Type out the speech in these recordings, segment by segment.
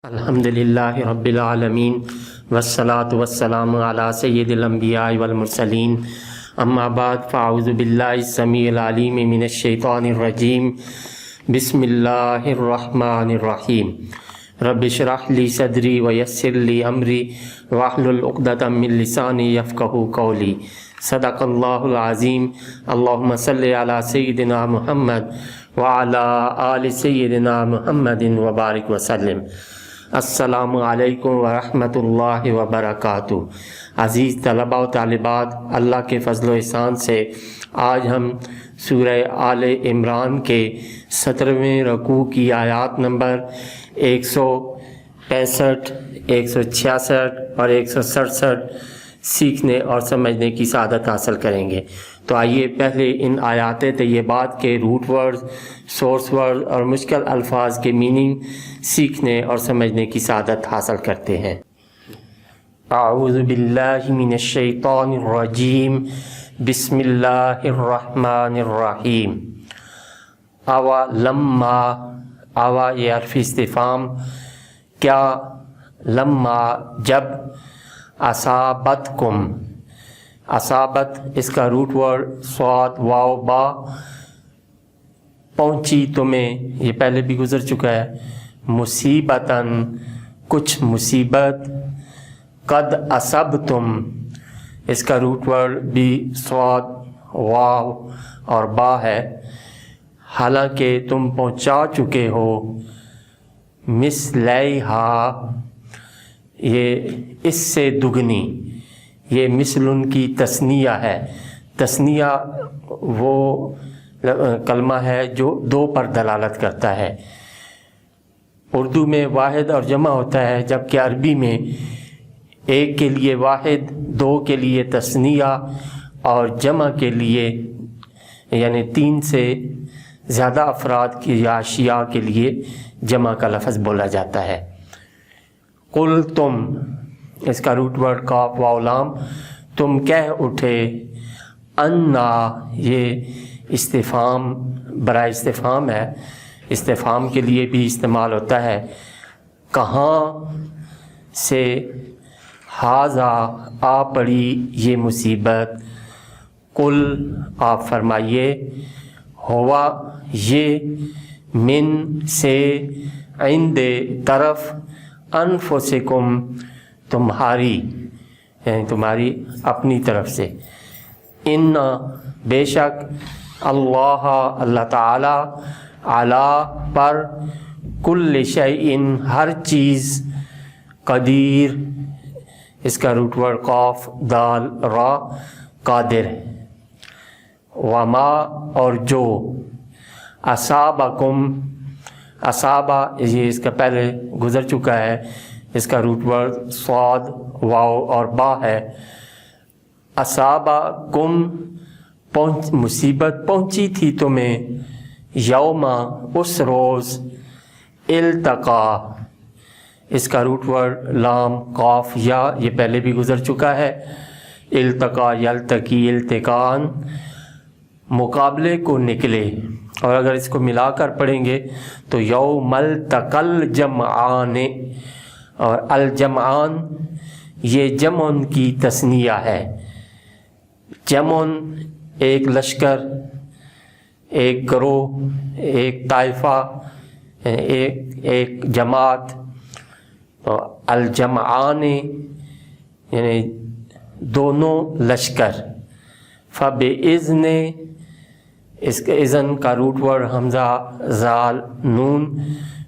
الحمدللہ رب العالمین والصلاة والسلام علی سید الانبیاء والمرسلین اما بعد فاعوذ باللہ السمیع العلیم من الشیطان الرجیم بسم اللہ الرحمن الرحیم رب اشرح لی صدری ویسر لی امری واحلل عقدۃ من لسانی یفقہوا قولی صدق اللہ العظیم اللہم صلی علی سیدنا محمد وعلی آل سیدنا محمد وبارک وسلم۔ السلام علیکم ورحمۃ اللہ وبرکاتہ۔ عزیز طلباء و طالبات، اللہ کے فضل و احسان سے آج ہم سورہ آل عمران کے 17ویں رکوع کی آیات نمبر 165، 166 اور 167 سیکھنے اور سمجھنے کی سعادت حاصل کریں گے۔ تو آئیے پہلے ان آیات طیبات کے روٹ ورڈز، سورس ورڈ اور مشکل الفاظ کے میننگ سیکھنے اور سمجھنے کی سعادت حاصل کرتے ہیں۔ اعوذ باللہ من الشیطان الرجیم، بسم اللہ الرحمن الرحیم۔ اوا لما، اوا یہ حرف استفہام، کیا، لما جب، اصابتکم، اصابت اس کا روٹ ورڈ صاد واو با، پہنچی تمہیں، یہ پہلے بھی گزر چکا ہے، مصیبتاً کچھ مصیبت، قد اصبتم اس کا روٹ ورڈ بھی صاد واو اور با ہے، حالانکہ تم پہنچا چکے ہو، مثلیہا یہ اس سے دگنی، یہ مثل ان کی تثنیہ ہے۔ تثنیہ وہ کلمہ ہے جو دو پر دلالت کرتا ہے۔ اردو میں واحد اور جمع ہوتا ہے، جبکہ عربی میں ایک کے لیے واحد، دو کے لیے تثنیہ اور جمع کے لیے یعنی 3 سے زیادہ افراد کی یا اشیاء کے لیے جمع کا لفظ بولا جاتا ہے۔ قل تم اس کا روٹ ورڈ کاف واو لام، تم کہہ اٹھے، انا یہ استفہام برائے استفہام ہے، استفہام کے لیے بھی استعمال ہوتا ہے، کہاں سے، ہاذا آ پڑی یہ مصیبت، قل آپ فرمائیے، ہوا یہ، من سے، عند طرف، انفسکم تمہاری یعنی تمہاری اپنی طرف سے، ان بے شک، اللہ اللہ تعالی، علی پر، کل شیء ہر چیز، قدیر اس کا روٹ ورڈ قاف دال را، قادر، وما اور جو، اصابکم، اصابہ یہ اس کا پہلے گزر چکا ہے، اس کا روٹ ورڈ صاد واو اور با ہے، اصابکم مصیبت پہنچی تھی تمہیں، یوما اس روز، التقا اس کا روٹ ورڈ لام قاف یا یہ پہلے بھی گزر چکا ہے، التقا یلتقی التقان مقابلے کو نکلے، اور اگر اس کو ملا کر پڑھیں گے تو یوم التقل جمعان، اور الجمعان یہ جمعن کی تثنیہ ہے، جمعن ایک لشکر، ایک گروہ، ایک طائفہ، ایک جماعت، الجمعان یعنی دونوں لشکر، فبإذن اس کے اذن کا روٹ ورڈ حمزہ زال نون،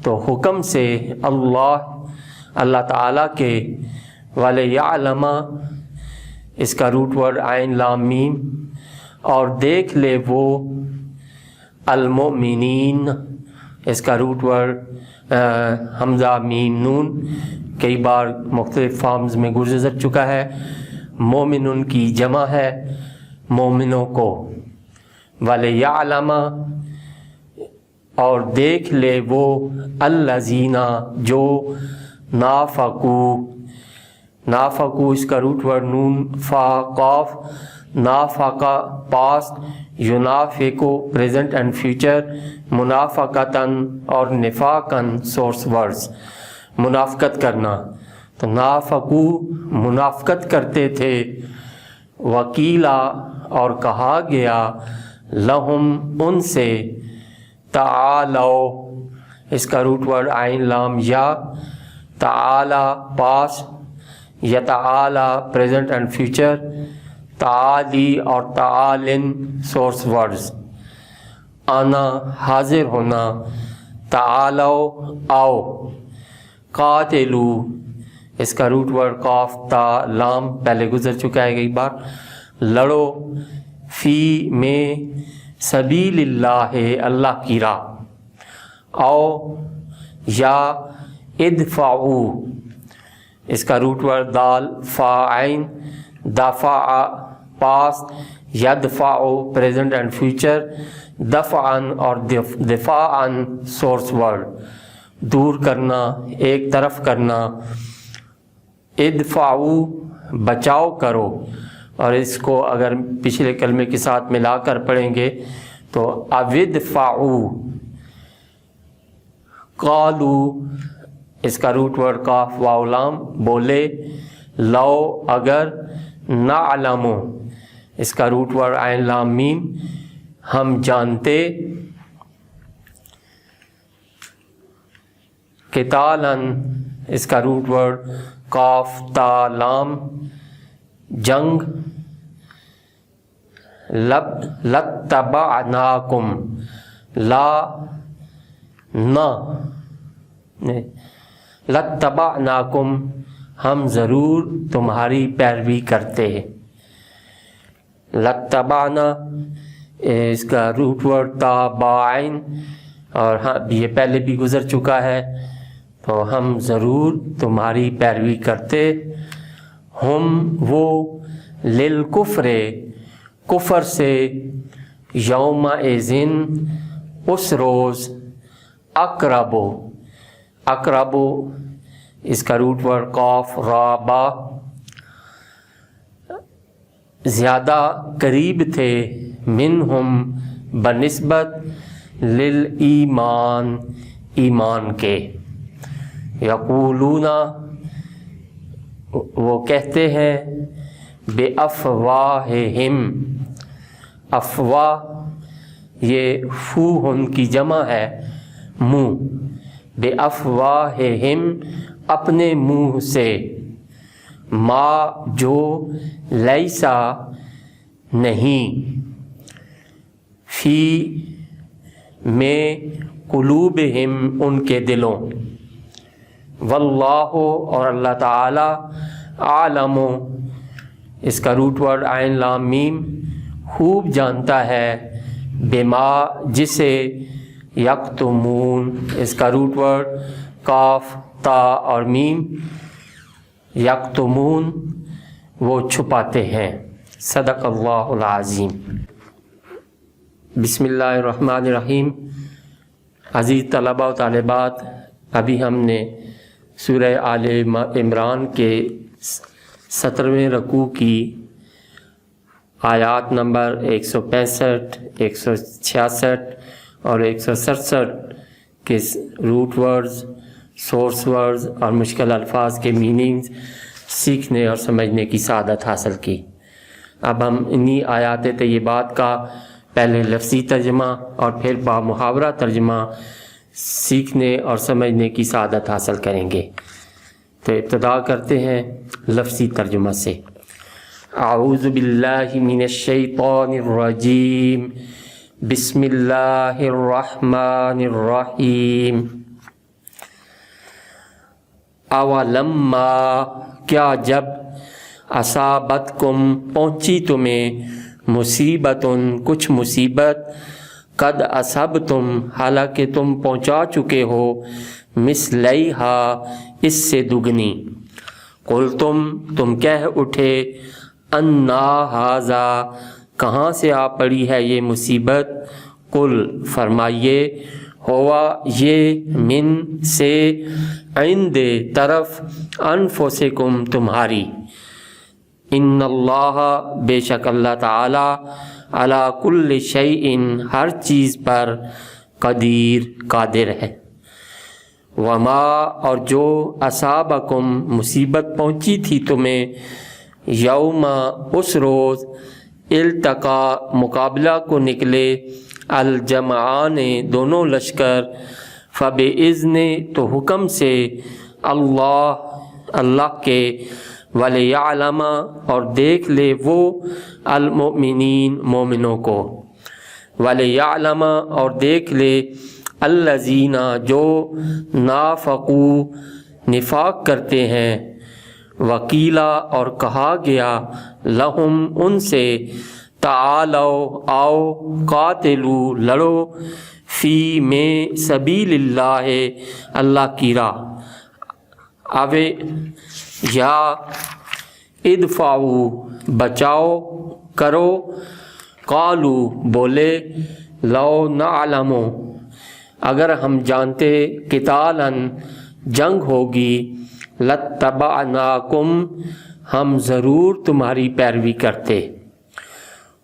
تو حکم سے، اللہ تعالیٰ کے، وَلِيَعْلَمَ اس کا روٹ ورڈ عین لام میم، اور دیکھ لے وہ، المؤمنین اس کا روٹ ورڈ حمزہ میم نون، کئی بار مختلف فارمز میں گزر چکا ہے، مومنون کی جمع ہے، مومنوں کو، وَلِيَعْلَمَ اور دیکھ لے وہ، الَّذِينَ جو، نافقو، نافقو اس کا روٹ ورڈ نون فا قاف، نافقہ پاسٹ، ینافقو پریزنٹ اینڈ فیوچر، منافقتاً اور نفاقاً سورس ورڈز، منافقت کرنا، تو نافقو منافقت کرتے تھے، وکیلا اور کہا گیا لہم ان سے، تعالو اس کا روٹ ورڈ عین لام یا، تعالی پاس، یا تعالی پریزنٹ اینڈ فیوچر، تعالی اور تعالن سورس ورڈز، آنا حاضر ہونا، تعالو آؤ، قاتلو اس کا روٹ ورڈ قاف تا لام پہلے گزر چکا ہے کئی بار، لڑو، فی میں سبیل اللہ اللہ کی راہ، او یا ادفعو اس کا روٹ ورڈ دال فا عین، دفع پاسٹ، یدفعو پریزنٹ اینڈ فیوچر، دفعن اور دفاعن سورس ورڈ، دور کرنا، ایک طرف کرنا، ادفعو بچاؤ کرو، اور اس کو اگر پچھلے کلمے کے ساتھ ملا کر پڑھیں گے تو اودفعو، قالو اس کا روٹ ورڈ قاف واو لام بولے، لو اگر، نعلمو اس کا روٹ ورڈ عین لام میم ہم جانتے، قتالن اس کا روٹ ورڈ قاف تا لام جنگ، لتبعناکم لا نہ لتبعناکم ہم ضرور تمہاری پیروی کرتے، لتبعنا اس کا روٹ ورڈ تابعین، اور یہ پہلے بھی گزر چکا ہے، تو ہم ضرور تمہاری پیروی کرتے، ہم وہ للکفر کفر سے، یوم اذن اس روز، اقربو اقربو اس کا روٹ ورڈ قاف را با زیادہ قریب تھے، منہم بنسبت، للایمان ایمان کے، یقولون وہ کہتے ہیں، بے افواہہم افواہ یہ فوہن کی جمع ہے منہ، بے افواہہم اپنے منہ سے، ما جو لیسا نہیں، فی میں قلوبہم ان کے دلوں، واللہ اور اللہ تعالی، عالم اس کا روٹ ورڈ عین لام میم خوب جانتا ہے، بما جسے، یکتمون اس کا روٹ ورڈ کاف تا اور میم، یکتمون وہ چھپاتے ہیں۔ صدق اللہ العظیم۔ بسم اللہ الرحمن الرحیم۔ عزیز طلباء و طالبات، ابھی ہم نے سورہ آل عمران کے 17ویں رکوع کی آیات نمبر 165، 166 اور 167 کے روٹ ورڈز، سورس ورڈز اور مشکل الفاظ کے میننگز سیکھنے اور سمجھنے کی سعادت حاصل کی۔ اب ہم انہی آیات طیبات کا پہلے لفظی ترجمہ اور پھر با محاورہ ترجمہ سیکھنے اور سمجھنے کی سعادت حاصل کریں گے۔ تو ابتدا کرتے ہیں لفظی ترجمہ سے۔ اعوذ باللہ من الشیطان الرجیم، بسم اللہ الرحمن الرحیم۔ اولما کیا جب، اصابتکم پہنچی تمہیں، مصیبتن کچھ مصیبت، قد اصبتم حالانکہ تم پہنچا چکے ہو، مثلیہا اس سے دگنی، قلتم تم کہہ اٹھے، انا ھذا کہاں سے آ پڑی ہے یہ مصیبت، قل فرمائیے، ہوا یہ، من سے، عند طرف، انفسکم تمہاری، ان اللہ بے شک اللہ تعالی، علی کل شیء ہر چیز پر، قدیر قادر ہے، وما اور جو اصابکم مصیبت پہنچی تھی تمہیں یوم اس روز التقا مقابلہ کو نکلے الجمعان دونوں لشکر فبإذن تو حکم سے اللہ کے ولیعلم اور دیکھ لے وہ المؤمنین مومنوں کو ولیعلم اور دیکھ لے الذین جو نافقوا نفاق کرتے ہیں وکیلا اور کہا گیا لہم ان سے تعالو آؤ قاتلو لڑو فی میں سبیل اللہ اللہ کی راہ اوے یا ادفعو بچاؤ کرو قالو بولے لو نعلمو اگر ہم جانتے قتالاً جنگ ہوگی لاتبعناکم ہم ضرور تمہاری پیروی کرتے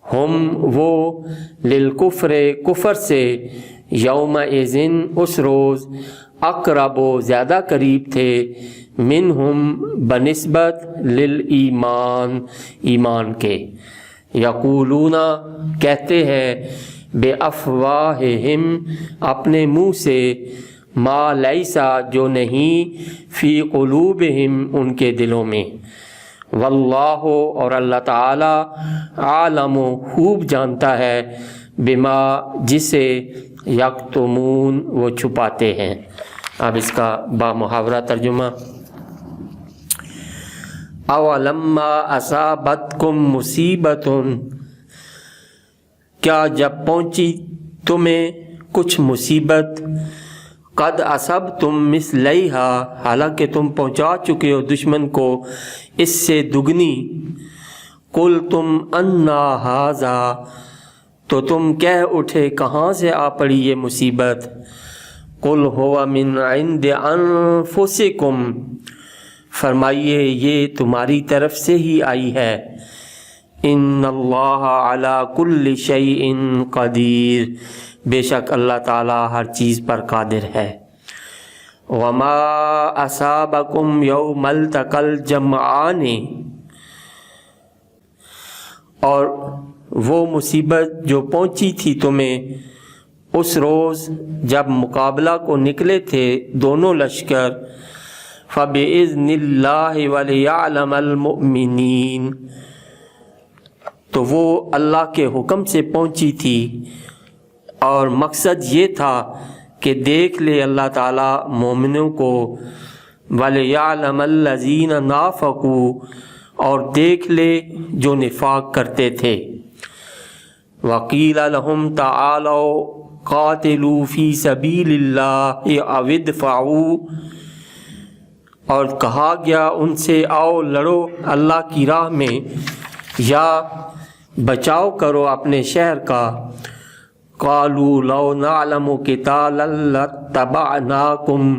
ہم وہ للکفر کفر سے یومئذ اس روز اقرب و زیادہ قریب تھے منہم بنسبت للایمان ایمان کے یقولون کہتے ہیں بے افواہہم اپنے منہ سے ما لیسا جو نہیں فی قلوبہم ان کے دلوں میں واللہ اور اللہ تعالی عالم خوب جانتا ہے بما جسے یکتمون وہ چھپاتے ہیں۔ اب اس کا با محاورہ ترجمہ اولما اصابتکم مصیبت کیا جب پہنچی تمہیں کچھ مصیبت قد اصبتم مثلیہا حالانکہ تم پہنچا چکے ہو دشمن کو اس سے دگنی قلتم انا ھذا تو تم کہہ اٹھے کہاں سے آ پڑی یہ مصیبت قل هو من عند انفسکم فرمائیے یہ تمہاری طرف سے ہی آئی ہے ان اللہ علی کل شیء قدیر بے شک اللہ تعالیٰ ہر چیز پر قادر ہے وما اصابکم یوم التقى الجمعان اور وہ مصیبت جو پہنچی تھی تمہیں اس روز جب مقابلہ کو نکلے تھے دونوں لشکر فبإذن اللہ ولیعلم المؤمنین تو وہ اللہ کے حکم سے پہنچی تھی اور مقصد یہ تھا کہ دیکھ لے اللہ تعالیٰ مومنوں کو وَلِيَعْلَمَ الَّذِينَ نَافَقُوا اور دیکھ لے جو نفاق کرتے تھے وَقِيلَ لَهُمْ تَعَالَوْا قَاتِلُوا فِي سَبِيلِ اللَّهِ أَوِ ادْفَعُوا اور کہا گیا ان سے آؤ لڑو اللہ کی راہ میں یا بچاؤ کرو اپنے شہر کا قالوا لو نعلم قتالا لاتبعناکم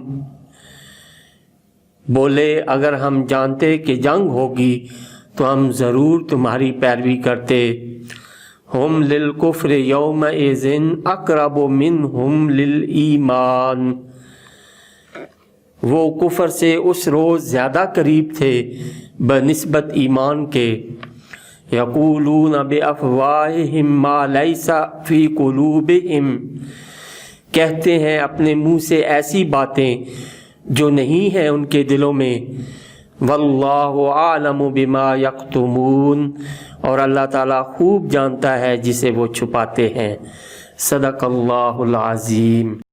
بولے اگر ہم جانتے کہ جنگ ہوگی تو ہم ضرور تمہاری پیروی کرتے ہم للکفر یومئذ اقرب منہم للایمان وہ کفر سے اس روز زیادہ قریب تھے بنسبت ایمان کے یقولون بافواہہم ما لیس فی قلوبہم کہتے ہیں اپنے منہ سے ایسی باتیں جو نہیں ہیں ان کے دلوں میں واللہ عالم بما یکتمون اور اللہ تعالیٰ خوب جانتا ہے جسے وہ چھپاتے ہیں صدق اللہ العظیم۔